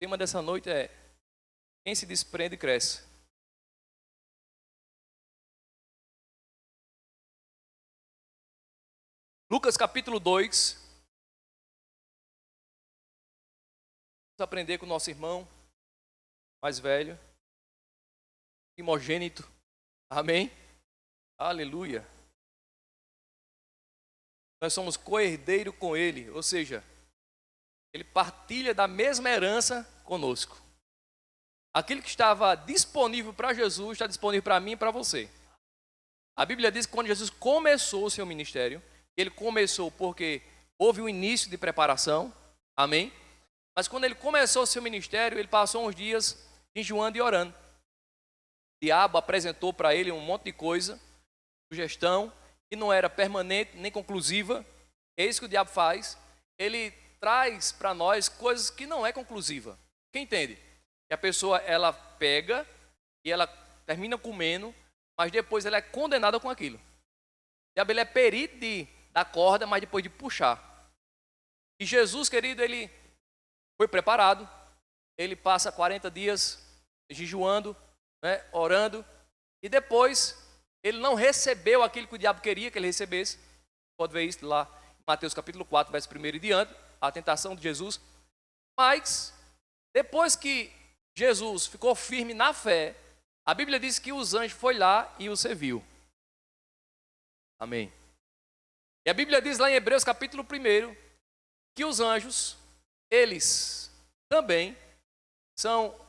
tema dessa noite é: quem se desprende cresce. Lucas capítulo 2. Vamos aprender com o nosso irmão mais velho, primogênito. Amém? Aleluia. Nós somos co-herdeiro com ele, ou seja, ele partilha da mesma herança conosco. Aquilo que estava disponível para Jesus está disponível para mim e para você. A Bíblia diz que quando Jesus começou o seu ministério, ele começou porque houve um início de preparação, amém? Mas quando ele começou o seu ministério, ele passou uns dias jejuando e orando. O diabo apresentou para ele um monte de coisa, sugestão, que não era permanente nem conclusiva. É isso que o diabo faz. Ele traz para nós coisas que não é conclusiva. Quem entende? Que a pessoa, ela pega e ela termina comendo, mas depois ela é condenada com aquilo. O diabo, ele é perito da corda, mas depois de puxar. E Jesus, querido, ele foi preparado. Ele passa 40 dias jejuando, né, orando, e depois ele não recebeu aquilo que o diabo queria que ele recebesse. Pode ver isso lá em Mateus capítulo 4, verso 1 e diante, a tentação de Jesus. Mas, depois que Jesus ficou firme na fé, a Bíblia diz que os anjos foi lá e o serviu. Amém. E a Bíblia diz lá em Hebreus capítulo 1, que os anjos, eles também são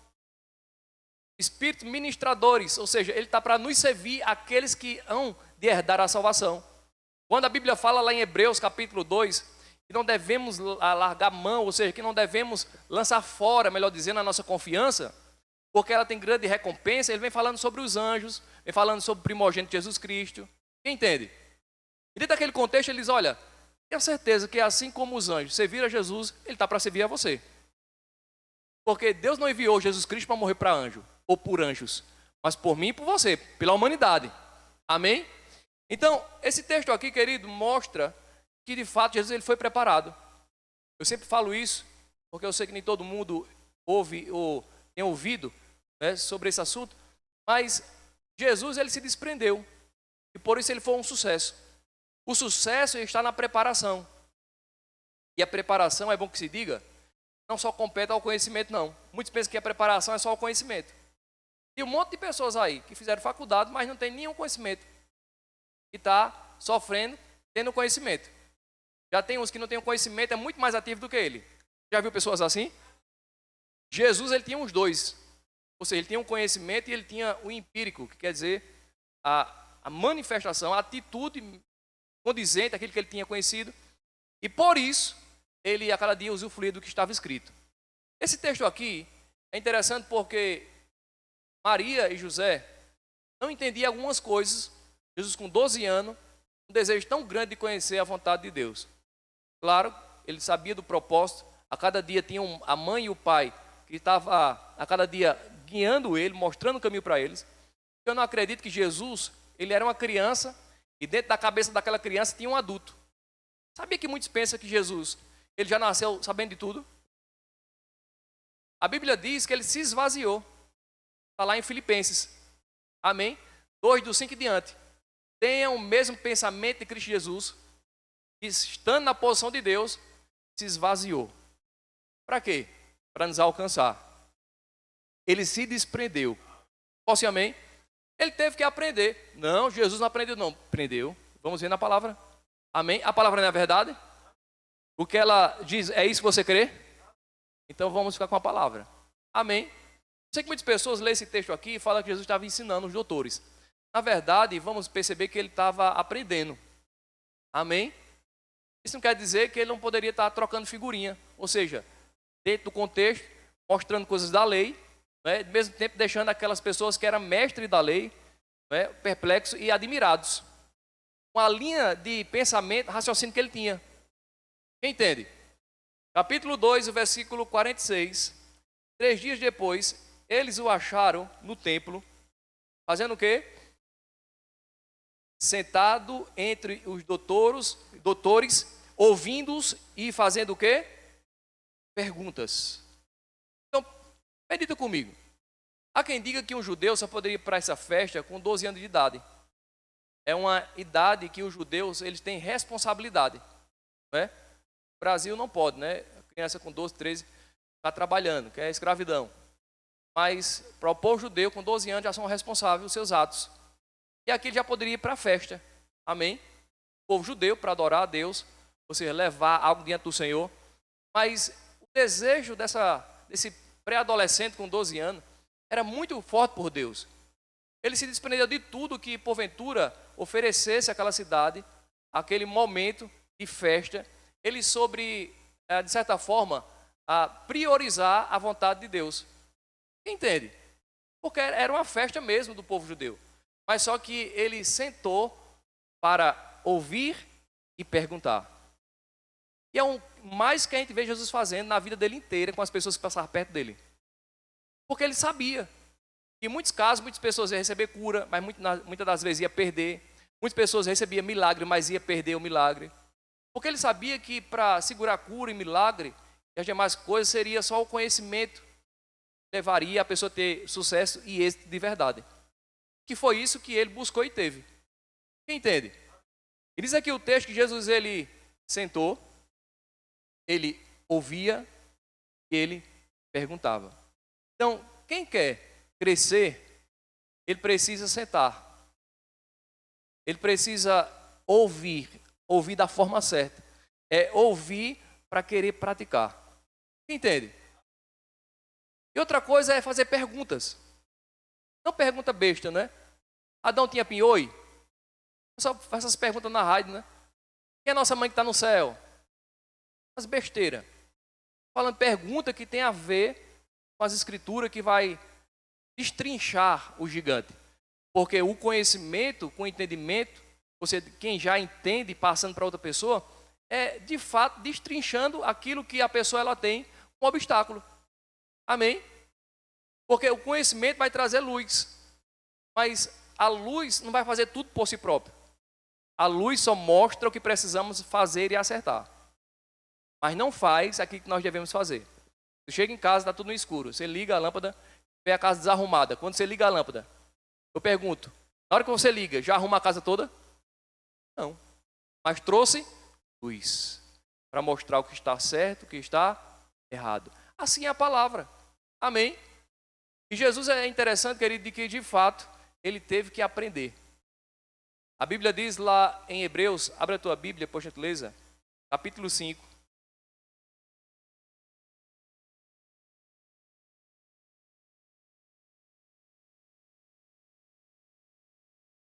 espíritos ministradores, ou seja, ele está para nos servir aqueles que hão de herdar a salvação. Quando a Bíblia fala lá em Hebreus capítulo 2, que não devemos largar mão, ou seja, que não devemos lançar fora, melhor dizendo, a nossa confiança, porque ela tem grande recompensa, ele vem falando sobre os anjos, vem falando sobre o primogênito de Jesus Cristo. Quem entende? E dentro daquele contexto ele diz, olha, tenha certeza que assim como os anjos serviram a Jesus, ele está para servir a você. Porque Deus não enviou Jesus Cristo para morrer para anjo, ou por anjos, mas por mim e por você, pela humanidade. Amém? Então, esse texto aqui, querido, mostra que de fato Jesus ele foi preparado. Eu sempre falo isso, porque eu sei que nem todo mundo ouve ou tem ouvido, né, sobre esse assunto, mas Jesus ele se desprendeu, e por isso ele foi um sucesso. O sucesso está na preparação. E a preparação, é bom que se diga, não só compete ao conhecimento, não. Muitos pensam que a preparação é só o conhecimento. E um monte de pessoas aí que fizeram faculdade, mas não tem nenhum conhecimento. E está sofrendo, tendo conhecimento. Já tem uns que não têm conhecimento, é muito mais ativo do que ele. Já viu pessoas assim? Jesus, ele tinha os dois. Ou seja, ele tinha um conhecimento e ele tinha o empírico, que quer dizer a manifestação, a atitude condizente, aquilo que ele tinha conhecido. E por isso, ele a cada dia usufruía do que estava escrito. Esse texto aqui é interessante porque Maria e José não entendiam algumas coisas. Jesus com 12 anos, um desejo tão grande de conhecer a vontade de Deus. Claro, ele sabia do propósito. A cada dia tinha a mãe e o pai que estava a cada dia guiando ele, mostrando o caminho para eles. Eu não acredito que Jesus, ele era uma criança e dentro da cabeça daquela criança tinha um adulto. Sabia que muitos pensam que Jesus, ele já nasceu sabendo de tudo? A Bíblia diz que ele se esvaziou. Está lá em Filipenses. Amém? 2 do 5 em diante. Tenha o mesmo pensamento de Cristo Jesus, que estando na posição de Deus, se esvaziou. Para quê? Para nos alcançar. Ele se desprendeu. Posso ir amém? Ele teve que aprender. Não, Jesus não aprendeu não. Aprendeu. Vamos ver na palavra. Amém? A palavra não é verdade? O que ela diz, é isso que você crê? Então vamos ficar com a palavra. Amém? Sei que muitas pessoas lêem esse texto aqui e falam que Jesus estava ensinando os doutores. Na verdade, vamos perceber que ele estava aprendendo. Amém? Isso não quer dizer que ele não poderia estar trocando figurinha. Ou seja, dentro do contexto, mostrando coisas da lei, né, ao mesmo tempo deixando aquelas pessoas que eram mestres da lei, né, perplexos e admirados. Uma linha de pensamento, raciocínio que ele tinha. Quem entende? Capítulo 2, o versículo 46. 3 dias depois, eles o acharam no templo, fazendo o quê? Sentado entre os doutores, ouvindo-os e fazendo o quê? Perguntas. Então, Medita comigo. Há quem diga que um judeu só poderia ir para essa festa com 12 anos de idade. É uma idade que os judeus eles têm responsabilidade. Não é? O Brasil não pode, né? A criança com 12, 13 está trabalhando, que é escravidão. Mas para o povo judeu, com 12 anos, já são responsáveis pelos seus atos. E aqui ele já poderia ir para a festa. Amém? O povo judeu, para adorar a Deus, ou seja, levar algo diante do Senhor. Mas o desejo desse pré-adolescente com 12 anos era muito forte por Deus. Ele se desprendeu de tudo que, porventura, oferecesse àquela cidade, aquele momento de festa. Ele sobre, de certa forma, priorizar a vontade de Deus. Entende? Porque era uma festa mesmo do povo judeu. Mas só que ele sentou para ouvir e perguntar. E é mais que a gente vê Jesus fazendo na vida dele inteira com as pessoas que passavam perto dele. Porque ele sabia. Em muitos casos, muitas pessoas iam receber cura, mas muitas das vezes ia perder. Muitas pessoas recebiam milagre, mas ia perder o milagre. Porque ele sabia que para segurar cura e milagre e as demais coisas seria só o conhecimento que levaria a pessoa a ter sucesso e êxito de verdade. Que foi isso que ele buscou e teve. Quem entende? E diz aqui o texto que Jesus ele sentou, ele ouvia e ele perguntava. Então, quem quer crescer, ele precisa sentar. Ele precisa ouvir da forma certa. É ouvir para querer praticar. Entende? E outra coisa é fazer perguntas. Não pergunta besta, né? Adão tinha pinhoi? Só faz essas perguntas na rádio, né? Quem é a nossa mãe que está no céu? As besteiras. Falando pergunta que tem a ver com as escrituras que vai destrinchar o gigante. Porque o conhecimento, com o entendimento, quem já entende passando para outra pessoa, é de fato destrinchando aquilo que a pessoa ela tem um obstáculo. Amém? Porque o conhecimento vai trazer luz. Mas a luz não vai fazer tudo por si própria. A luz só mostra o que precisamos fazer e acertar. Mas não faz aquilo que nós devemos fazer. Você chega em casa, está tudo no escuro. Você liga a lâmpada, vê a casa desarrumada. Quando você liga a lâmpada, eu pergunto, na hora que você liga, já arruma a casa toda? Não. Mas trouxe luz. Para mostrar o que está certo, o que está errado. Assim é a palavra. Amém? E Jesus é interessante, querido, de que de fato ele teve que aprender. A Bíblia diz lá em Hebreus, abre a tua Bíblia, por gentileza, capítulo 5.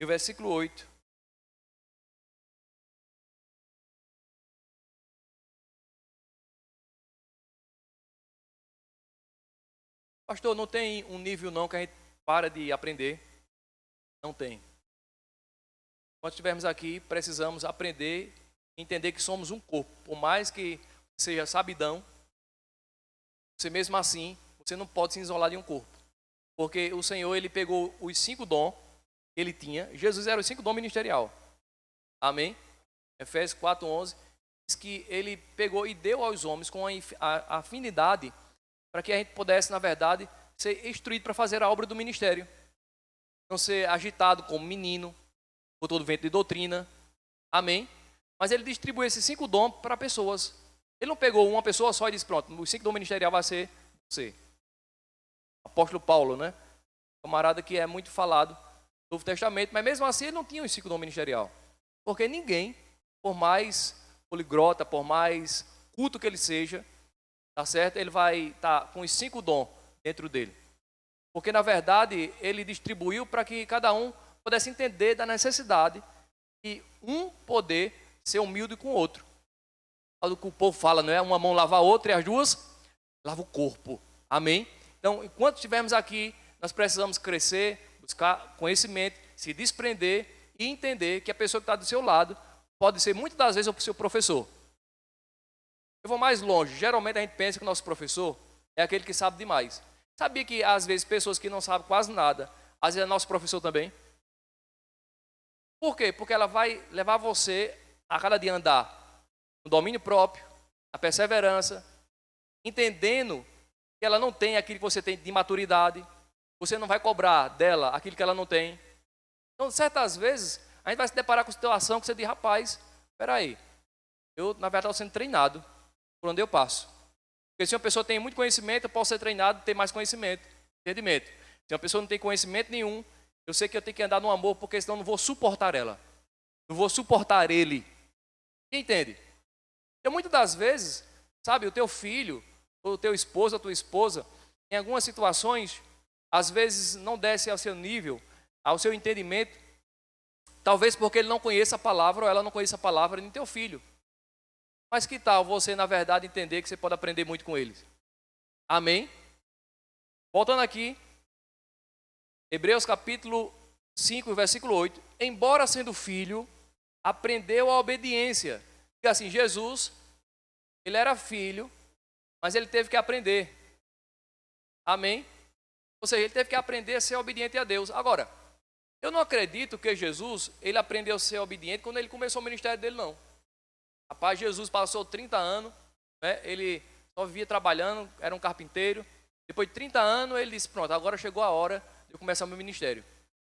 E o versículo 8. Pastor, não tem um nível não que a gente para de aprender? Não tem. Quando estivermos aqui, precisamos aprender e entender que somos um corpo. Por mais que seja sabidão, você mesmo assim, você não pode se isolar de um corpo. Porque o Senhor, ele pegou os 5 dons que ele tinha. Jesus era os 5 dons ministerial. Amém? Efésios 4:11 diz que ele pegou e deu aos homens com a afinidade para que a gente pudesse, na verdade, ser instruído para fazer a obra do ministério. Não ser agitado como menino, por todo vento de doutrina. Amém? Mas ele distribuiu esses 5 dons para pessoas. Ele não pegou uma pessoa só e disse, pronto, os 5 dons ministerial vai ser você. Apóstolo Paulo, né? Camarada que é muito falado no Novo Testamento, mas mesmo assim ele não tinha os 5 dons ministerial. Porque ninguém, por mais poliglota, por mais culto que ele seja, tá certo? Ele vai estar com os 5 dons dentro dele. Porque na verdade ele distribuiu para que cada um pudesse entender da necessidade de um poder ser humilde com o outro. O que o povo fala, não é? Uma mão lava a outra e as duas lava o corpo. Amém? Então, enquanto estivermos aqui, nós precisamos crescer, buscar conhecimento, se desprender e entender que a pessoa que está do seu lado pode ser muitas das vezes o seu professor. Eu vou mais longe. Geralmente a gente pensa que o nosso professor é aquele que sabe demais. Sabia que às vezes pessoas que não sabem quase nada, às vezes é nosso professor também? Por quê? Porque ela vai levar você a cada dia andar no domínio próprio, a perseverança, entendendo que ela não tem aquilo que você tem de maturidade. Você não vai cobrar dela aquilo que ela não tem. Então, certas vezes, a gente vai se deparar com situação que você diz, rapaz, espera aí, eu, na verdade, estou sendo treinado por onde eu passo. Porque se uma pessoa tem muito conhecimento, eu posso ser treinado e ter mais conhecimento, entendimento. Se uma pessoa não tem conhecimento nenhum, eu sei que eu tenho que andar no amor, porque senão eu não vou suportar ela. Não vou suportar ele. Quem entende? Então, muitas das vezes, sabe, o teu filho, o teu esposo, a tua esposa, em algumas situações, às vezes não desce ao seu nível, ao seu entendimento, talvez porque ele não conheça a palavra ou ela não conheça a palavra nem teu filho. Mas que tal você, na verdade, entender que você pode aprender muito com eles? Amém? Voltando aqui, Hebreus capítulo 5, versículo 8. Embora sendo filho, aprendeu a obediência. Porque assim, Jesus, ele era filho, mas ele teve que aprender. Amém? Ou seja, ele teve que aprender a ser obediente a Deus. Agora, eu não acredito que Jesus, ele aprendeu a ser obediente quando ele começou o ministério dele, não. Rapaz, Jesus passou 30 anos, né? Ele só vivia trabalhando, era um carpinteiro. Depois de 30 anos, ele disse, pronto, agora chegou a hora de eu começar o meu ministério.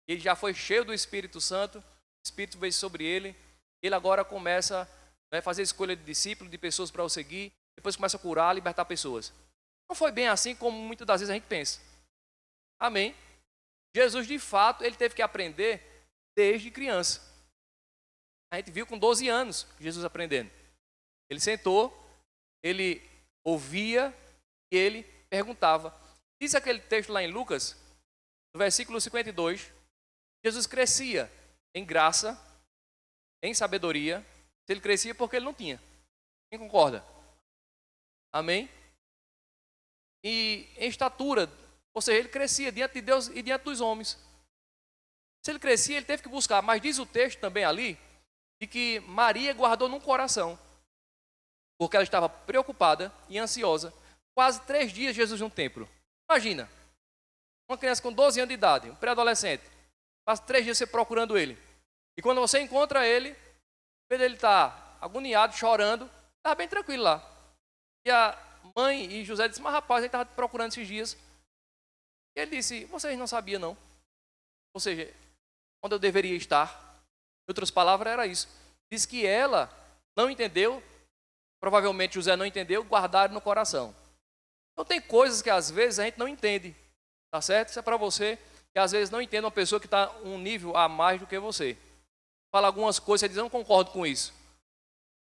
Ele já foi cheio do Espírito Santo, o Espírito veio sobre ele. Ele agora começa a fazer escolha de discípulos, de pessoas para o seguir. Depois começa a curar, libertar pessoas. Não foi bem assim como muitas das vezes a gente pensa. Amém? Jesus, de fato, ele teve que aprender desde criança. A gente viu com 12 anos Jesus aprendendo. Ele sentou, ele ouvia e ele perguntava. Diz aquele texto lá em Lucas, no versículo 52, Jesus crescia em graça, em sabedoria. Se ele crescia porque ele não tinha. Quem concorda? Amém? E em estatura, ou seja, ele crescia diante de Deus e diante dos homens. Se ele crescia, ele teve que buscar. Mas diz o texto também ali, de que Maria guardou no coração, porque ela estava preocupada e ansiosa. Quase 3 dias Jesus no templo. Imagina, uma criança com 12 anos de idade, um pré-adolescente, passa 3 dias você procurando ele. E quando você encontra ele, ele está agoniado, chorando, estava bem tranquilo lá. E a mãe e José disse, mas rapaz, ele estava procurando esses dias. E ele disse, vocês não sabiam não. Ou seja, onde eu deveria estar. Em outras palavras, era isso. Diz que ela não entendeu, provavelmente José não entendeu, guardaram no coração. Então tem coisas que às vezes a gente não entende, tá certo? Isso é para você que às vezes não entende uma pessoa que está um nível a mais do que você. Fala algumas coisas, você diz, eu não concordo com isso.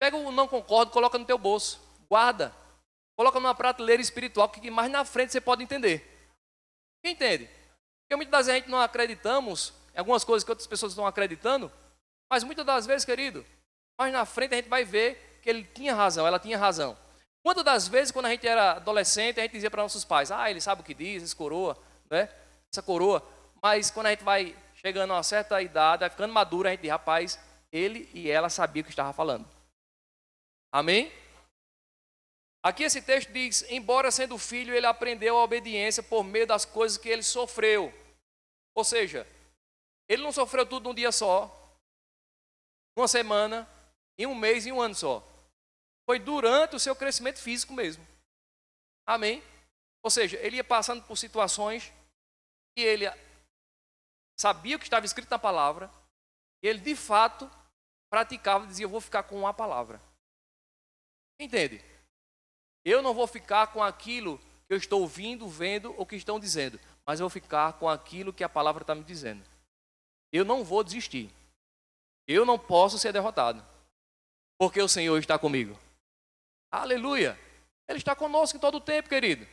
Pega o não concordo, coloca no teu bolso, guarda. Coloca numa prateleira espiritual, que mais na frente você pode entender. Quem entende? Porque muitas das vezes a gente não acreditamos em algumas coisas que outras pessoas estão acreditando, mas muitas das vezes, querido, mais na frente a gente vai ver que ele tinha razão, ela tinha razão. Quantas das vezes, quando a gente era adolescente, a gente dizia para nossos pais, ele sabe o que diz, essa coroa, né? Essa coroa. Mas quando a gente vai chegando a uma certa idade, vai ficando maduro, a gente diz, rapaz, ele e ela sabiam o que estava falando. Amém? Aqui esse texto diz, embora sendo filho, ele aprendeu a obediência por meio das coisas que ele sofreu. Ou seja, ele não sofreu tudo num dia só, uma semana, em um mês, em um ano só. Foi durante o seu crescimento físico mesmo. Amém? Ou seja, ele ia passando por situações que ele sabia o que estava escrito na palavra, e ele de fato praticava e dizia, eu vou ficar com a palavra. Entende? Eu não vou ficar com aquilo que eu estou ouvindo, vendo ou que estão dizendo, mas eu vou ficar com aquilo que a palavra está me dizendo. Eu não vou desistir. Eu não posso ser derrotado, porque o Senhor está comigo. Aleluia! Ele está conosco em todo o tempo, querido.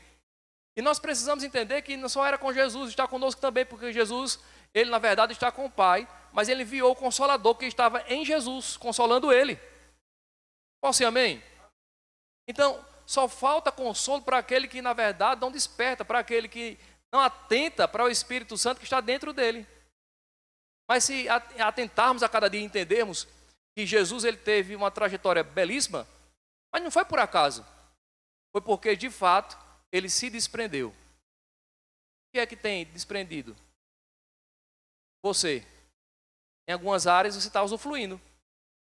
E nós precisamos entender que não só era com Jesus, está conosco também, porque Jesus, ele na verdade está com o Pai, mas ele enviou o Consolador que estava em Jesus, consolando ele. Posso ser amém? Então, só falta consolo para aquele que na verdade não desperta, para aquele que não atenta para o Espírito Santo que está dentro dele. Mas se atentarmos a cada dia e entendermos que Jesus ele teve uma trajetória belíssima, mas não foi por acaso. Foi porque, de fato, ele se desprendeu. O que é que tem desprendido? Você. Em algumas áreas você está usufruindo.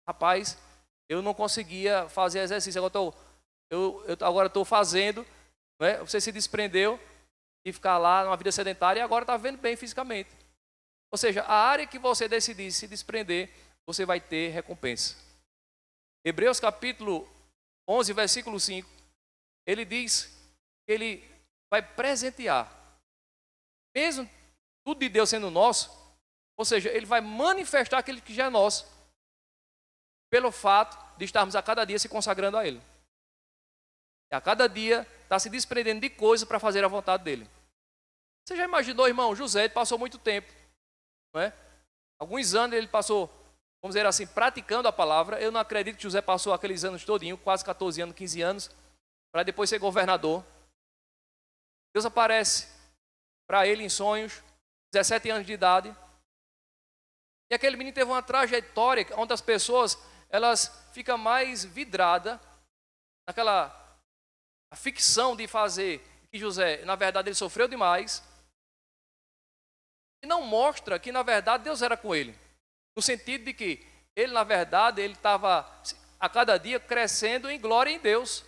Rapaz, eu não conseguia fazer exercício. Agora estou fazendo não é? Você se desprendeu e ficar lá numa vida sedentária e agora está vendo bem fisicamente. Ou seja, a área que você decidir se desprender, você vai ter recompensa. Hebreus capítulo 11, versículo 5, ele diz que ele vai presentear, mesmo tudo de Deus sendo nosso, ou seja, ele vai manifestar aquilo que já é nosso, pelo fato de estarmos a cada dia se consagrando a Ele. E a cada dia está se desprendendo de coisas para fazer a vontade dEle. Você já imaginou, irmão, José passou muito tempo, não é? Alguns anos ele passou, vamos dizer assim, praticando a palavra. Eu não acredito que José passou aqueles anos todinho, quase 14 anos, 15 anos, para depois ser governador. Deus aparece para ele em sonhos, 17 anos de idade. E aquele menino teve uma trajetória onde as pessoas, elas ficam mais vidradas naquela a ficção de fazer que José, na verdade, ele sofreu demais. E não mostra que, na verdade, Deus era com ele. No sentido de que ele, na verdade, ele estava a cada dia crescendo em glória em Deus.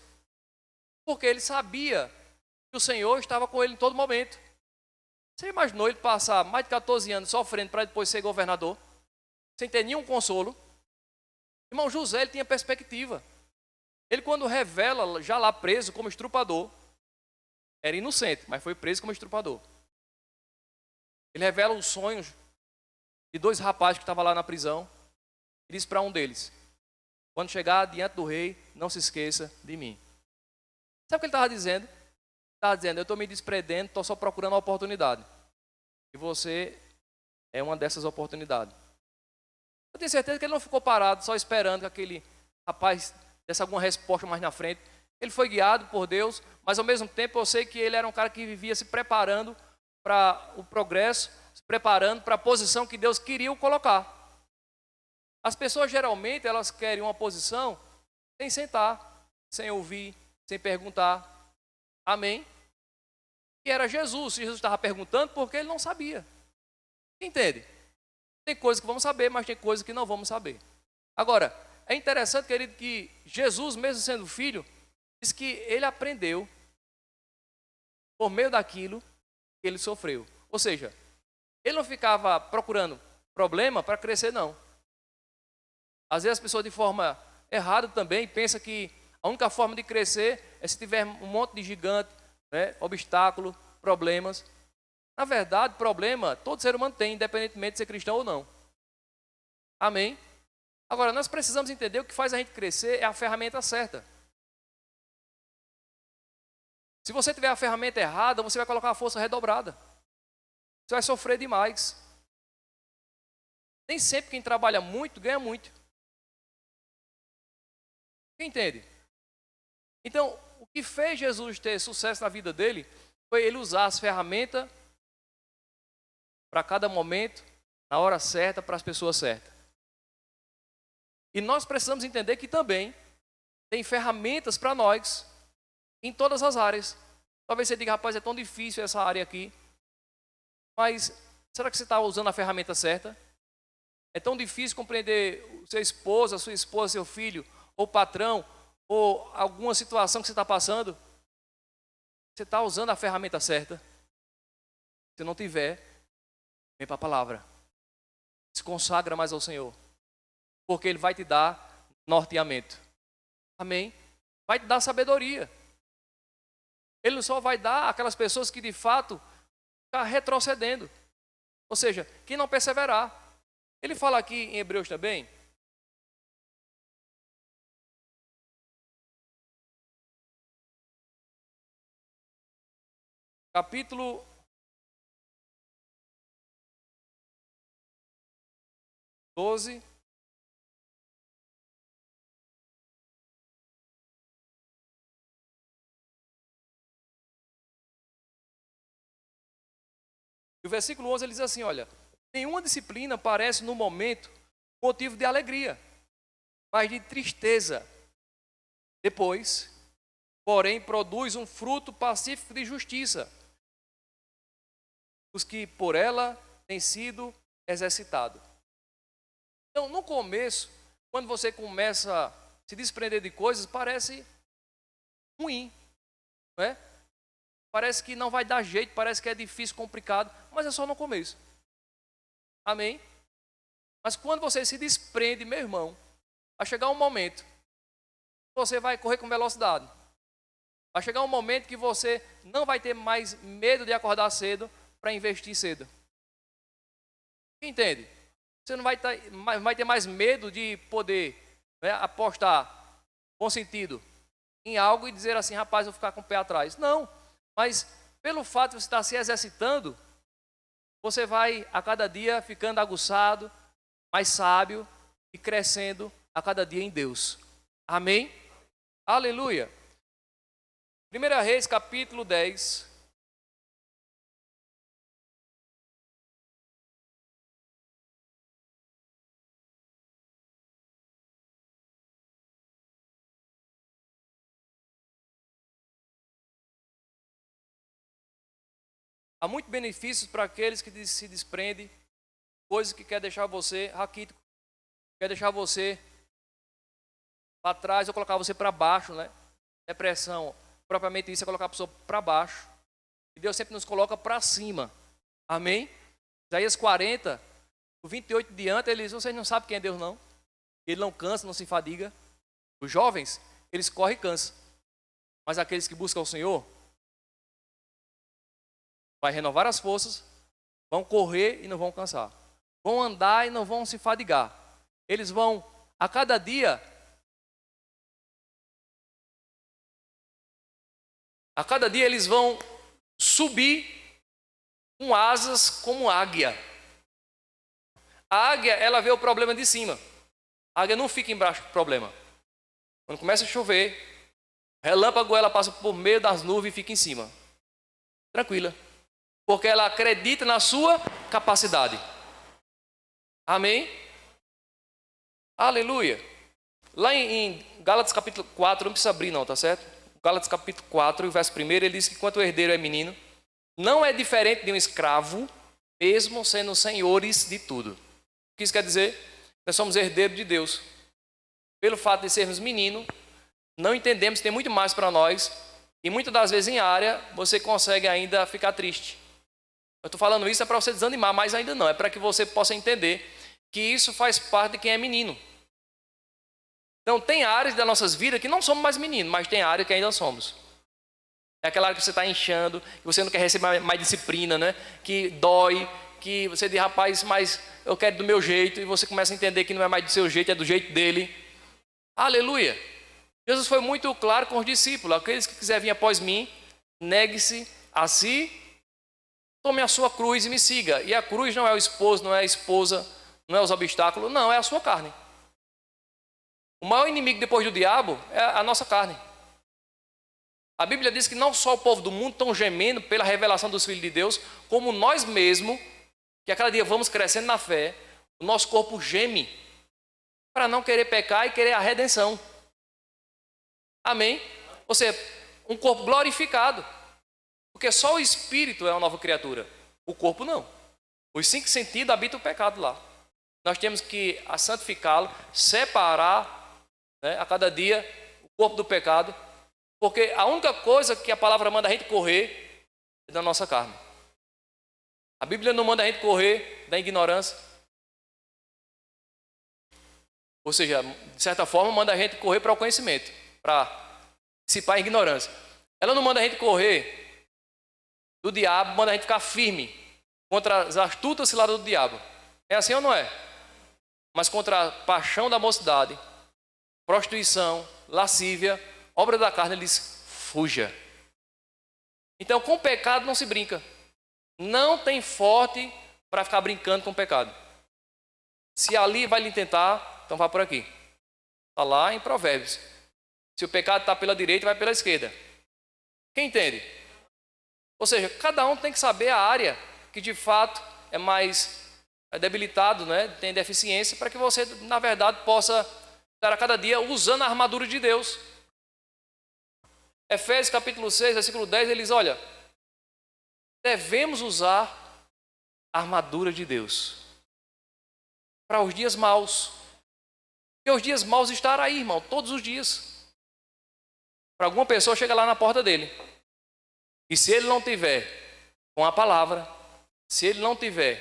Porque ele sabia que o Senhor estava com ele em todo momento. Você imaginou ele passar mais de 14 anos sofrendo para depois ser governador? Sem ter nenhum consolo? Irmão, José, ele tinha perspectiva. Ele, quando revela, já lá preso como estrupador, era inocente, mas foi preso como estrupador. Ele revela os sonhos de 2 rapazes que estavam lá na prisão. E diz para um deles: quando chegar diante do rei, não se esqueça de mim. Sabe o que ele estava dizendo? Ele estava dizendo: eu estou me desprendendo, estou só procurando uma oportunidade. E você é uma dessas oportunidades. Eu tenho certeza que ele não ficou parado só esperando que aquele rapaz desse alguma resposta mais na frente. Ele foi guiado por Deus, mas ao mesmo tempo eu sei que ele era um cara que vivia se preparando para o progresso, se preparando para a posição que Deus queria o colocar. As pessoas geralmente elas querem uma posição sem sentar, sem ouvir, sem perguntar. Amém? E era Jesus. Jesus estava perguntando porque ele não sabia. Entende? Tem coisas que vamos saber, mas tem coisas que não vamos saber. Agora, é interessante, querido, que Jesus, mesmo sendo filho, diz que ele aprendeu por meio daquilo que ele sofreu. Ou seja, ele não ficava procurando problema para crescer, não. Às vezes as pessoas de forma errada também pensam que a única forma de crescer é se tiver um monte de gigante, né, obstáculo, problemas. Na verdade, problema todo ser humano tem, independentemente de ser cristão ou não. Amém? Agora, nós precisamos entender o que faz a gente crescer é a ferramenta certa. Se você tiver a ferramenta errada, você vai colocar a força redobrada. Você vai sofrer demais. Nem sempre quem trabalha muito, ganha muito. Quem entende? Então, o que fez Jesus ter sucesso na vida dele foi ele usar as ferramentas para cada momento, na hora certa, para as pessoas certas. E nós precisamos entender que também tem ferramentas para nós em todas as áreas. Talvez você diga: rapaz, é tão difícil essa área aqui. Mas será que você está usando a ferramenta certa? É tão difícil compreender o seu esposo, a sua esposa, seu filho, ou patrão, ou alguma situação que você está passando? Você está usando a ferramenta certa? Se não tiver, vem para a palavra. Se consagra mais ao Senhor. Porque Ele vai te dar norteamento. Amém? Vai te dar sabedoria. Ele não só vai dar aquelas pessoas que de fato estão retrocedendo. Ou seja, que não perseverar. Ele fala aqui em Hebreus também. Capítulo 12. E o versículo 11 ele diz assim: olha, nenhuma disciplina parece no momento motivo de alegria, mas de tristeza. Depois, porém, produz um fruto pacífico de justiça, os que por ela têm sido exercitados. Então, no começo, quando você começa a se desprender de coisas, parece ruim, não é? parece que não vai dar jeito, parece que é difícil, complicado, mas é só no começo. Amém? Mas quando você se desprende, meu irmão, vai chegar um momento que você vai correr com velocidade. Vai chegar um momento que você não vai ter mais medo de acordar cedo para investir cedo. Entende? Você não vai ter mais medo de poder, né, apostar, bom sentido, em algo e dizer assim, rapaz, eu vou ficar com o pé atrás. Não, mas pelo fato de você estar se exercitando, você vai a cada dia ficando aguçado, mais sábio e crescendo a cada dia em Deus. Amém? Aleluia. 1 Reis, capítulo 10. Há muitos benefícios para aqueles que se desprendem, coisas que quer deixar você raquítico, quer deixar você para trás ou colocar você para baixo, né? Depressão, propriamente isso é colocar a pessoa para baixo. E Deus sempre nos coloca para cima. Amém? Isaías 40, o 28 diante, ele diz, vocês não sabem quem é Deus não? Ele não cansa, não se fadiga. Os jovens, eles correm e cansam. Mas aqueles que buscam o Senhor, vai renovar as forças, vão correr e não vão cansar. Vão andar e não vão se fadigar. Eles vão, a cada dia eles vão subir com asas como águia. A águia, ela vê o problema de cima. A águia não fica embaixo do problema. Quando começa a chover, relâmpago, ela passa por meio das nuvens e fica em cima. Tranquila. Porque ela acredita na sua capacidade. Amém? Aleluia. Lá em Gálatas capítulo 4, não precisa abrir não, tá certo? Gálatas capítulo 4, verso 1, ele diz que enquanto o herdeiro é menino, não é diferente de um escravo, mesmo sendo senhores de tudo. O que isso quer dizer? Nós somos herdeiros de Deus. Pelo fato de sermos meninos, não entendemos que tem muito mais para nós, e muitas das vezes em área, você consegue ainda ficar triste. Eu estou falando isso é para você desanimar, mas ainda não, é para que você possa entender que isso faz parte de quem é menino. Então, tem áreas das nossas vidas que não somos mais meninos, mas tem áreas que ainda somos. É aquela área que você está inchando, que você não quer receber mais disciplina, né? Que dói, que você diz, rapaz, mas eu quero do meu jeito, e você começa a entender que não é mais do seu jeito, é do jeito dele. Aleluia! Jesus foi muito claro com os discípulos, aqueles que quiserem vir após mim, negue-se a si, tome a sua cruz e me siga. E a cruz não é o esposo, não é a esposa, não é os obstáculos, não, é a sua carne. O maior inimigo depois do diabo é a nossa carne. A Bíblia diz que não só o povo do mundo estão gemendo pela revelação dos filhos de Deus, como nós mesmos, que a cada dia vamos crescendo na fé, o nosso corpo geme para não querer pecar e querer a redenção. Amém? Ou seja, um corpo glorificado. Porque só o espírito é uma nova criatura. O corpo não. Os 5 sentidos habitam o pecado lá. Nós temos que santificá-lo, separar, né, a cada dia o corpo do pecado. Porque a única coisa que a palavra manda a gente correr é da nossa carne. A Bíblia não manda a gente correr da ignorância. Ou seja, de certa forma, manda a gente correr para o conhecimento, para dissipar a ignorância. Ela não manda a gente correr do diabo, manda a gente ficar firme contra as astutas ciladas do diabo. É assim ou não é? Mas contra a paixão da mocidade, prostituição, lascívia, obra da carne, ele diz, fuja. Então, com o pecado não se brinca. Não tem forte para ficar brincando com o pecado. Se ali vai lhe tentar, então vá por aqui. Está lá em Provérbios. Se o pecado está pela direita, vai pela esquerda. Quem entende? Ou seja, cada um tem que saber a área que de fato é mais debilitado, né? Tem deficiência, para que você, na verdade, possa estar a cada dia usando a armadura de Deus. Efésios capítulo 6, versículo 10, ele diz, olha, devemos usar a armadura de Deus para os dias maus. E os dias maus estarão aí, irmão, todos os dias. Para alguma pessoa chega lá na porta dele. E se ele não tiver com a palavra, se ele não tiver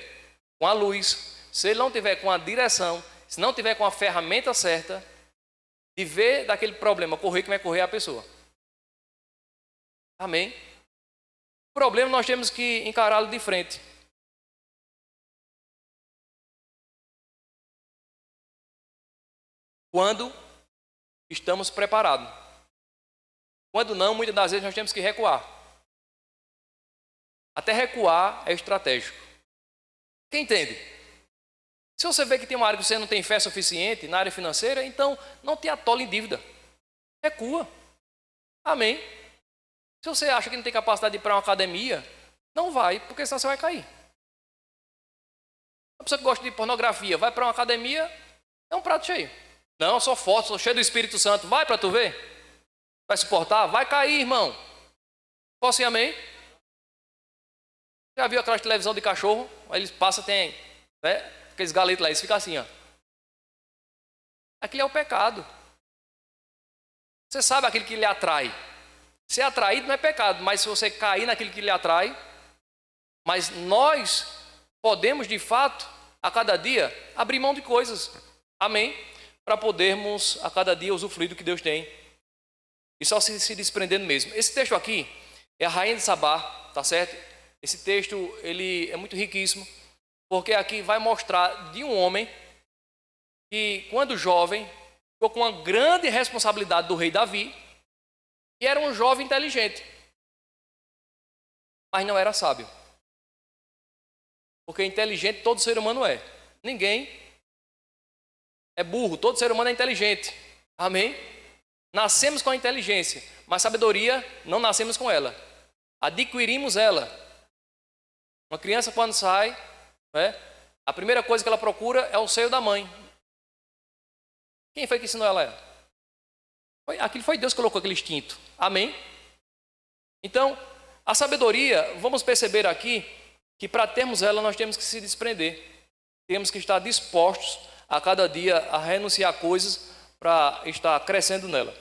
com a luz, se ele não tiver com a direção, se não tiver com a ferramenta certa, de ver daquele problema correr, que vai correr a pessoa. Amém? O problema nós temos que encará-lo de frente. Quando estamos preparados. Quando não, muitas das vezes nós temos que recuar. Até recuar é estratégico. Quem entende? Se você vê que tem uma área que você não tem fé suficiente na área financeira, então não te atole em dívida. Recua. Amém? Se você acha que não tem capacidade de ir para uma academia, não vai, porque senão você vai cair. Uma pessoa que gosta de pornografia, vai para uma academia, é um prato cheio. Não, eu sou forte, sou cheio do Espírito Santo. Vai para tu ver. Vai suportar? Vai cair, irmão. Posso ir, amém? Já viu aquela televisão de cachorro? Aí eles passam, tem, né, aqueles galetos lá, eles ficam assim, ó. Aquilo é o pecado. Você sabe aquilo que lhe atrai. Ser atraído não é pecado, mas se você cair naquilo que lhe atrai, mas nós podemos, de fato, a cada dia, abrir mão de coisas. Amém? Para podermos, a cada dia, usufruir do que Deus tem. E só se desprendendo mesmo. Esse texto aqui é a Rainha de Sabá, tá certo? Esse texto, ele é muito riquíssimo, porque aqui vai mostrar de um homem que, quando jovem, ficou com uma grande responsabilidade do rei Davi, e era um jovem inteligente, mas não era sábio. Porque inteligente todo ser humano é. Ninguém é burro, todo ser humano é inteligente. Amém? Nascemos com a inteligência, mas sabedoria não nascemos com ela. Adquirimos ela. Uma criança quando sai, né, a primeira coisa que ela procura é o seio da mãe. Quem foi que ensinou ela? Aquilo foi Deus que colocou aquele instinto. Amém? Então, a sabedoria, vamos perceber aqui que para termos ela nós temos que se desprender. Temos que estar dispostos a cada dia a renunciar a coisas para estar crescendo nela.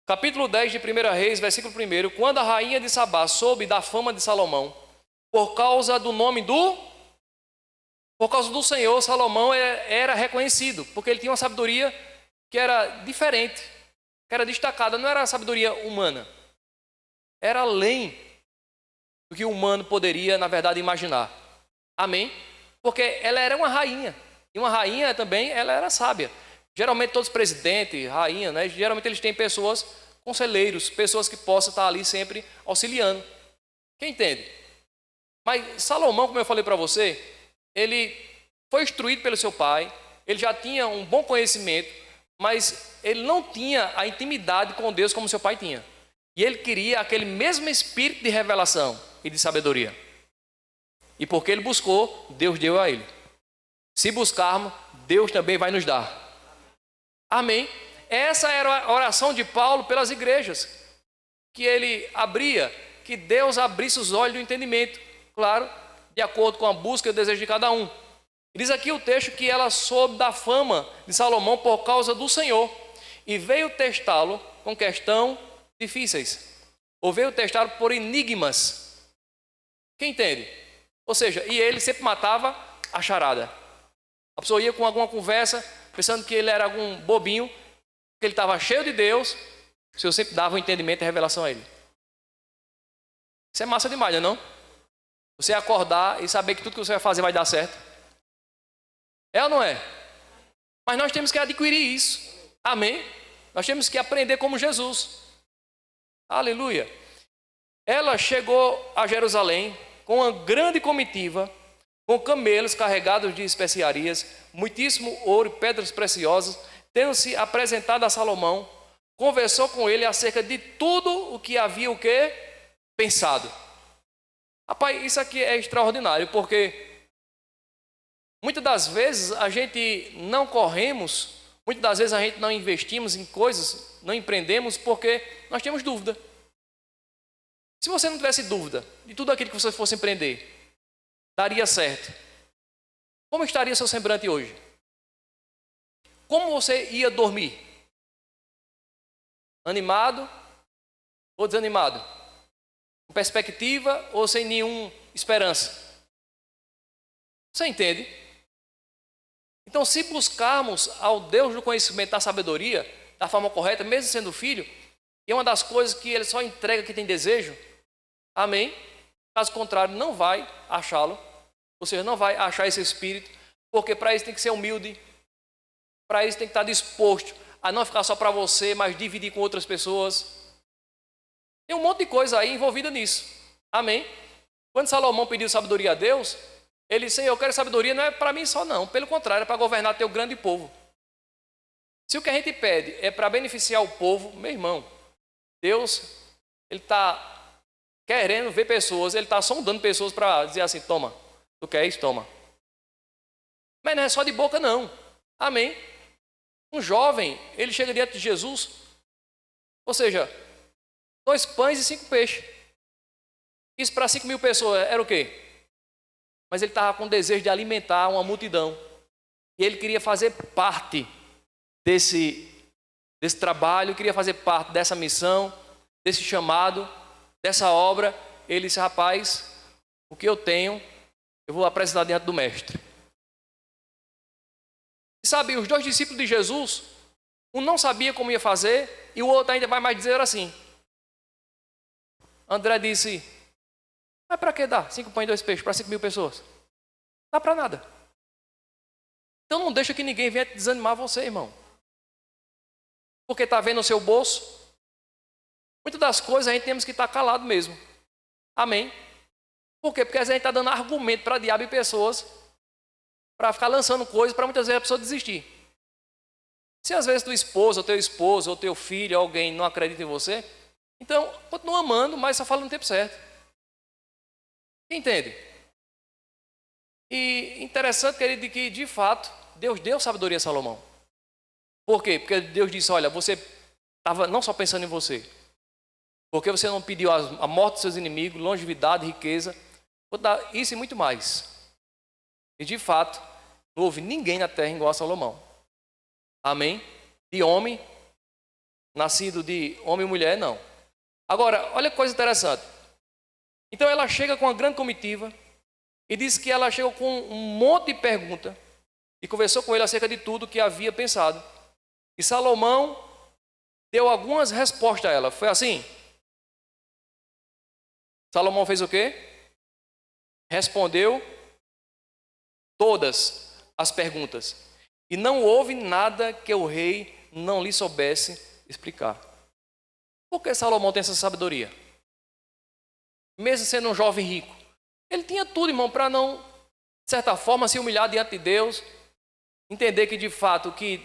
Capítulo 10 de 1 Reis, versículo 1. Quando a rainha de Sabá soube da fama de Salomão, por causa do Senhor, Salomão era reconhecido, porque ele tinha uma sabedoria que era diferente, que era destacada, não era a sabedoria humana, era além do que o humano poderia, na verdade, imaginar. Amém? Porque ela era uma rainha, e uma rainha também, ela era sábia. Geralmente todos os presidentes, rainha, né, geralmente eles têm pessoas, conselheiros, pessoas que possam estar ali sempre auxiliando. Quem entende? Mas Salomão, como eu falei para você, ele foi instruído pelo seu pai, ele já tinha um bom conhecimento, mas ele não tinha a intimidade com Deus como seu pai tinha. E ele queria aquele mesmo espírito de revelação e de sabedoria. E porque ele buscou, Deus deu a ele. Se buscarmos, Deus também vai nos dar. Amém? Essa era a oração de Paulo pelas igrejas, que ele abria, que Deus abrisse os olhos do entendimento, claro, de acordo com a busca e o desejo de cada um. Diz aqui o texto que ela soube da fama de Salomão por causa do Senhor, e veio testá-lo com questões difíceis, ou veio testá-lo por enigmas. Quem entende? Ou seja, e ele sempre matava a charada. A pessoa ia com alguma conversa, pensando que ele era algum bobinho, que ele estava cheio de Deus, o Senhor sempre dava o entendimento e a revelação a ele. Isso é massa demais, não é não? Você acordar e saber que tudo que você vai fazer vai dar certo. É ou não é? Mas nós temos que adquirir isso. Amém? Nós temos que aprender como Jesus. Aleluia. Ela chegou a Jerusalém com uma grande comitiva, com camelos carregados de especiarias, muitíssimo ouro e pedras preciosas, tendo-se apresentado a Salomão, conversou com ele acerca de tudo o que havia o quê? Pensado. Rapaz, isso aqui é extraordinário, porque muitas das vezes a gente não corremos, muitas das vezes a gente não investimos em coisas, não empreendemos porque nós temos dúvida. Se você não tivesse dúvida de tudo aquilo que você fosse empreender, daria certo. Como estaria seu semblante hoje? Como você ia dormir? Animado ou desanimado? perspectiva ou sem nenhuma esperança. Você entende? Então, se buscarmos ao Deus do conhecimento, da sabedoria, da forma correta, mesmo sendo filho, e é uma das coisas que ele só entrega quem tem desejo, amém? Caso contrário, não vai achá-lo, ou seja, não vai achar esse espírito, porque para isso tem que ser humilde, para isso tem que estar disposto a não ficar só para você, mas dividir com outras pessoas. Tem um monte de coisa aí envolvida nisso, amém? Quando Salomão pediu sabedoria a Deus, ele disse: eu quero sabedoria, não é para mim só não, pelo contrário, é para governar teu grande povo. Se o que a gente pede é para beneficiar o povo, meu irmão, Deus, ele está querendo ver pessoas, ele está sondando pessoas para dizer assim: toma, tu quer isso? Toma. Mas não é só de boca não, amém? Um jovem, ele chega diante de Jesus, ou seja, 2 pães e 5 peixes. Isso para 5.000 pessoas era o quê? Mas ele estava com desejo de alimentar uma multidão. E ele queria fazer parte desse trabalho, queria fazer parte dessa missão, desse chamado, dessa obra. Ele disse: rapaz, o que eu tenho, eu vou apresentar diante do mestre. E sabe, os 2 discípulos de Jesus, um não sabia como ia fazer, e o outro ainda vai mais dizer assim. André disse: mas para que dar 5 pães e 2 peixes para 5.000 pessoas? Não dá para nada. Então não deixa que ninguém venha desanimar você, irmão. Porque está vendo o seu bolso. Muitas das coisas a gente temos que estar calado mesmo. Amém? Por quê? Porque a gente está dando argumento para diabo e pessoas, para ficar lançando coisas para muitas vezes a pessoa desistir. Se às vezes tua esposa, ou teu esposo, ou teu filho, alguém não acredita em você, então continua amando, mas só fala no tempo certo. Entende? E interessante, querido, que de fato Deus deu sabedoria a Salomão. Por quê? Porque Deus disse: olha, você estava não só pensando em você, porque você não pediu a morte dos seus inimigos, longevidade, riqueza, vou dar isso e muito mais. E de fato, não houve ninguém na terra igual a Salomão. Amém? De homem, nascido de homem e mulher, não. Agora, olha que coisa interessante. Então ela chega com uma grande comitiva e diz que ela chegou com um monte de perguntas e conversou com ele acerca de tudo que havia pensado. E Salomão deu algumas respostas a ela. Foi assim? Salomão fez o quê? Respondeu todas as perguntas. E não houve nada que o rei não lhe soubesse explicar. Por que Salomão tem essa sabedoria? Mesmo sendo um jovem rico, ele tinha tudo, irmão, para não, de certa forma, se humilhar diante de Deus, entender que de fato o que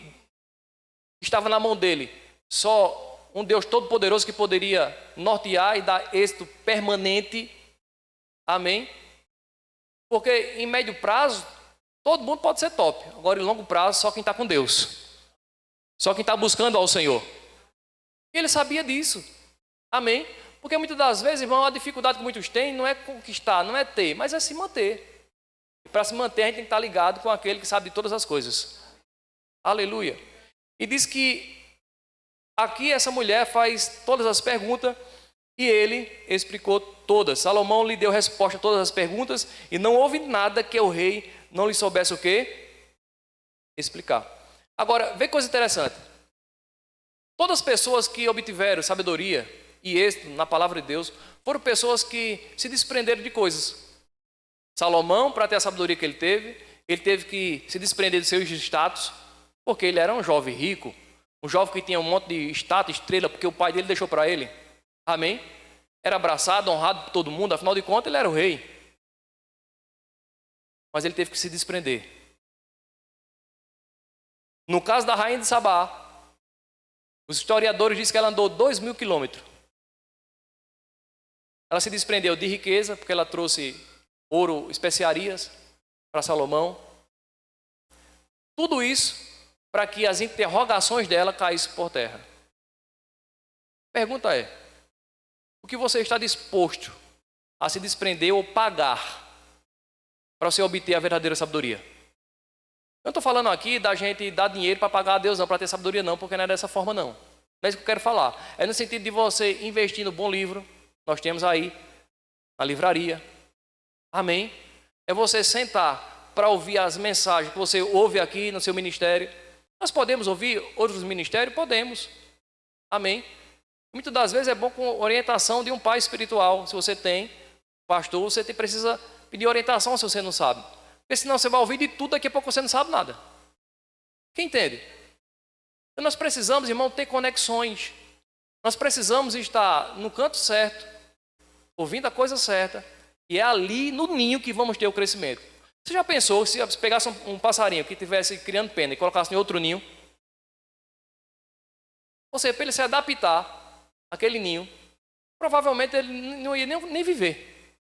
estava na mão dele, só um Deus todo-poderoso que poderia nortear e dar êxito permanente. Amém? Porque em médio prazo, todo mundo pode ser top. Agora, em longo prazo, só quem está com Deus. Só quem está buscando ao Senhor. E ele sabia disso. Amém? Porque muitas das vezes, irmão, a dificuldade que muitos têm não é conquistar, não é ter, mas é se manter. E para se manter, a gente tem que estar ligado com aquele que sabe de todas as coisas. Aleluia. E diz que aqui essa mulher faz todas as perguntas e ele explicou todas. Salomão lhe deu resposta a todas as perguntas e não houve nada que o rei não lhe soubesse o quê? Explicar. Agora, vê coisa interessante. Todas as pessoas que obtiveram sabedoria e êxito na palavra de Deus foram pessoas que se desprenderam de coisas. Salomão, para ter a sabedoria que ele teve que se desprender de seus status, porque ele era um jovem rico, um jovem que tinha um monte de status, estrela, porque o pai dele deixou para ele. Amém? Era abraçado, honrado por todo mundo, afinal de contas ele era o rei. Mas ele teve que se desprender. No caso da rainha de Sabá, os historiadores dizem que ela andou 2.000 quilômetros. Ela se desprendeu de riqueza, porque ela trouxe ouro, especiarias para Salomão. Tudo isso para que as interrogações dela caíssem por terra. A pergunta é: o que você está disposto a se desprender ou pagar para você obter a verdadeira sabedoria? Eu não estou falando aqui da gente dar dinheiro para pagar a Deus, não, para ter sabedoria, não, porque não é dessa forma, não. Não é isso que eu quero falar. É no sentido de você investir no bom livro. Nós temos aí na livraria. Amém? É você sentar para ouvir as mensagens que você ouve aqui no seu ministério. Nós podemos ouvir outros ministérios? Podemos. Amém? Muitas das vezes é bom com orientação de um pai espiritual. Se você tem pastor, você precisa pedir orientação se você não sabe. Porque senão você vai ouvir de tudo, daqui a pouco você não sabe nada. Quem entende? Então nós precisamos, irmão, ter conexões. Nós precisamos estar no canto certo, ouvindo a coisa certa. E é ali no ninho que vamos ter o crescimento. Você já pensou se pegasse um passarinho que estivesse criando pena e colocasse em outro ninho? Ou seja, para ele se adaptar àquele ninho, provavelmente ele não ia nem viver.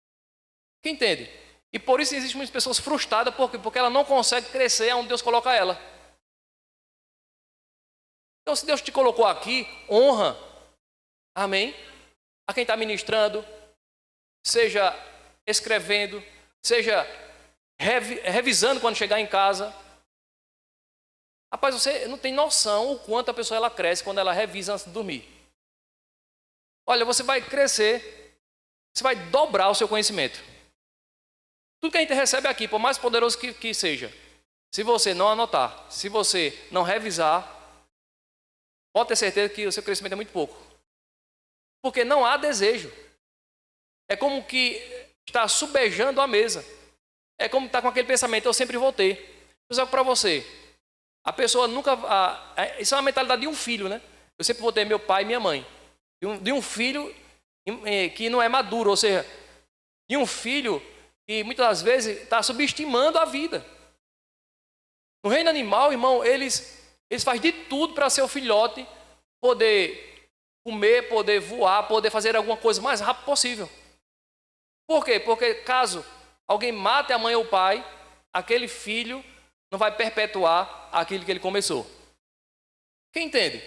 Quem entende? E por isso existem muitas pessoas frustradas, porque ela não consegue crescer onde Deus coloca ela. Então, se Deus te colocou aqui, honra, amém, a quem está ministrando, seja escrevendo, seja revisando quando chegar em casa. Rapaz, você não tem noção o quanto a pessoa ela cresce quando ela revisa antes de dormir. Olha, você vai crescer, você vai dobrar o seu conhecimento. Tudo que a gente recebe aqui, por mais poderoso que seja, se você não anotar, se você não revisar, pode ter certeza que o seu crescimento é muito pouco. Porque não há desejo. É como que está subejando a mesa. É como estar com aquele pensamento, eu sempre vou ter. Eu digo para você, a pessoa nunca... isso é uma mentalidade de um filho, né? Eu sempre vou ter meu pai e minha mãe. De um filho que não é maduro, ou seja, de um filho que muitas das vezes está subestimando a vida. No reino animal, irmão, eles fazem de tudo para seu filhote poder comer, poder voar, poder fazer alguma coisa o mais rápido possível. Por quê? Porque caso alguém mate a mãe ou o pai, aquele filho não vai perpetuar aquilo que ele começou. Quem entende?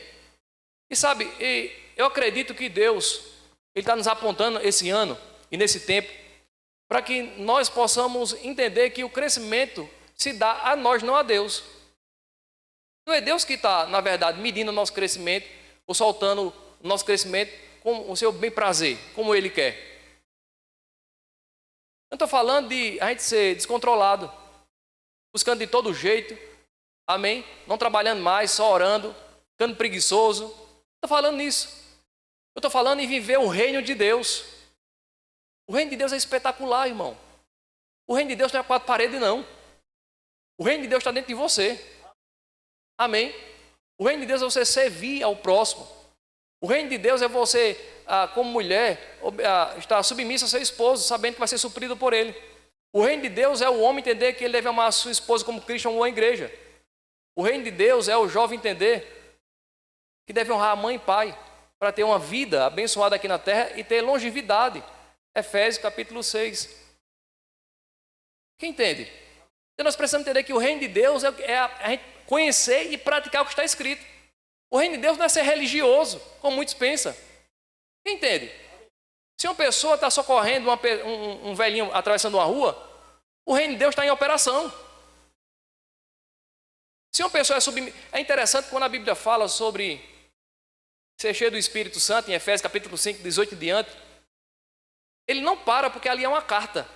E sabe, eu acredito que Deus ele está nos apontando esse ano e nesse tempo para que nós possamos entender que o crescimento se dá a nós, não a Deus. Não é Deus que está, na verdade, medindo o nosso crescimento ou soltando o nosso crescimento com o seu bem prazer, como Ele quer. Eu estou falando de a gente ser descontrolado, buscando de todo jeito, amém? Não trabalhando mais, só orando, ficando preguiçoso. Estou falando nisso. Eu estou falando em viver o reino de Deus. O reino de Deus é espetacular, irmão. O reino de Deus não é quatro paredes, não. O reino de Deus está dentro de você. Amém? O reino de Deus é você servir ao próximo. O reino de Deus é você, como mulher, estar submissa ao seu esposo, sabendo que vai ser suprido por ele. O reino de Deus é o homem entender que ele deve amar a sua esposa como Cristo amou a igreja. O reino de Deus é o jovem entender que deve honrar a mãe e pai para ter uma vida abençoada aqui na terra e ter longevidade. Efésios capítulo 6. Quem entende? Então nós precisamos entender que o reino de Deus é a gente conhecer e praticar o que está escrito. O reino de Deus não é ser religioso, como muitos pensam. Quem entende? Se uma pessoa está socorrendo um velhinho atravessando uma rua, o reino de Deus está em operação. Se uma pessoa é submissa... É interessante quando a Bíblia fala sobre ser cheio do Espírito Santo, em Efésios capítulo 5, 18 e diante, ele não para porque ali é uma carta.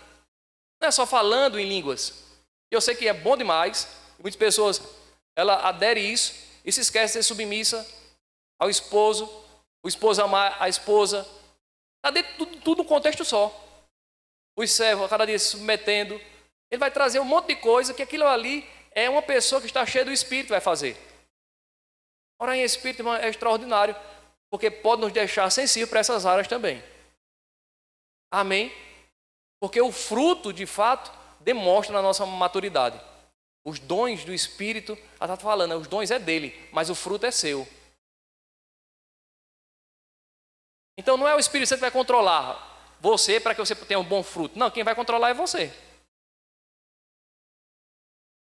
Não é só falando em línguas. Eu sei que é bom demais, muitas pessoas ela adere isso e se esquece de ser submissa ao esposo, o esposo amar a esposa. Está dentro de tudo um contexto só. Os servos, a cada dia se submetendo. Ele vai trazer um monte de coisa que aquilo ali é uma pessoa que está cheia do Espírito vai fazer. Orar em Espírito, irmão, é extraordinário, porque pode nos deixar sensíveis para essas áreas também. Amém? Porque o fruto, de fato, demonstra na nossa maturidade. Os dons do Espírito, ela está falando, os dons é dele, mas o fruto é seu. Então não é o Espírito Santo que vai controlar você para que você tenha um bom fruto. Não, quem vai controlar é você.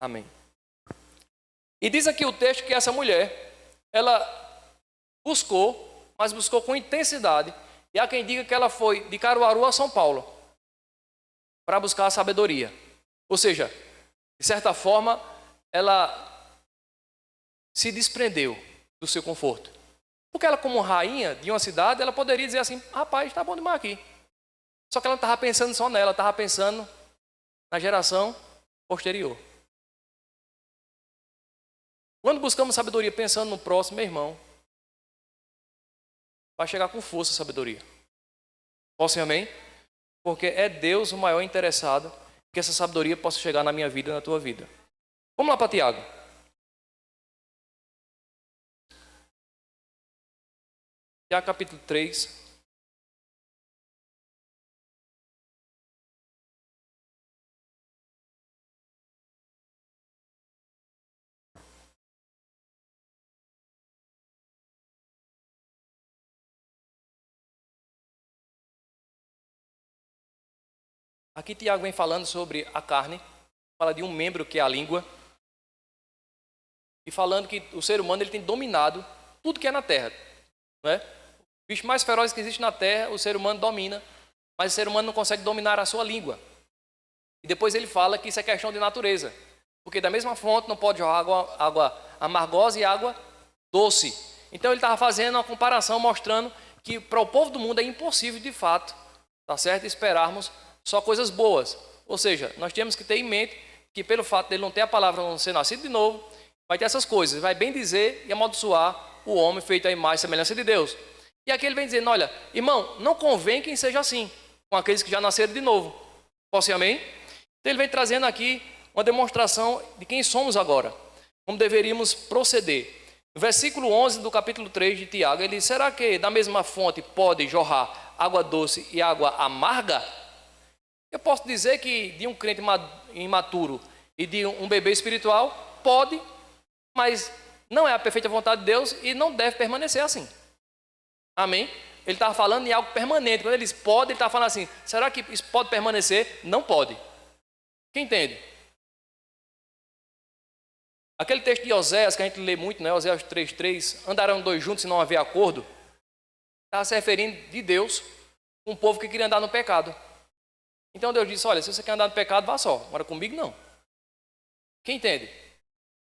Amém. E diz aqui o texto que essa mulher, ela buscou, mas buscou com intensidade. E há quem diga que ela foi de Caruaru a São Paulo para buscar a sabedoria. Ou seja, de certa forma, ela se desprendeu do seu conforto. Porque ela, como rainha de uma cidade, ela poderia dizer assim, rapaz, está bom demais aqui. Só que ela não estava pensando só nela, estava pensando na geração posterior. Quando buscamos sabedoria pensando no próximo, meu irmão, vai chegar com força a sabedoria. Posso ir amém? Porque é Deus o maior interessado que essa sabedoria possa chegar na minha vida e na tua vida. Vamos lá para Tiago. Tiago capítulo 3. Aqui Tiago vem falando sobre a carne, fala de um membro que é a língua, e falando que o ser humano ele tem dominado tudo que é na terra. Não é? O bicho mais feroz que existe na terra, o ser humano domina, mas o ser humano não consegue dominar a sua língua. E depois ele fala que isso é questão de natureza, porque da mesma fonte não pode jogar água amargosa e água doce. Então ele estava fazendo uma comparação, mostrando que para o povo do mundo é impossível de fato, tá certo, esperarmos só coisas boas. Ou seja, nós temos que ter em mente que pelo fato dele não ter a palavra, não ser nascido de novo, vai ter essas coisas, vai bem dizer e amaldiçoar o homem feito à imagem e semelhança de Deus. E aqui ele vem dizendo, olha, irmão, não convém quem seja assim, com aqueles que já nasceram de novo. Posso ir amém? Então ele vem trazendo aqui uma demonstração de quem somos agora, como deveríamos proceder. No versículo 11 do capítulo 3 de Tiago, ele diz, será que da mesma fonte pode jorrar água doce e água amarga? Eu posso dizer que de um crente imaturo e de um bebê espiritual, pode, mas não é a perfeita vontade de Deus e não deve permanecer assim. Amém? Ele estava falando em algo permanente. Quando ele diz pode, ele está falando assim, será que isso pode permanecer? Não pode. Quem entende? Aquele texto de Oséias, que a gente lê muito, né? Oséias 3:3, andarão dois juntos se não haver acordo, está se referindo de Deus com um povo que queria andar no pecado. Então Deus disse, olha, se você quer andar no pecado, vá só, agora comigo não. Quem entende?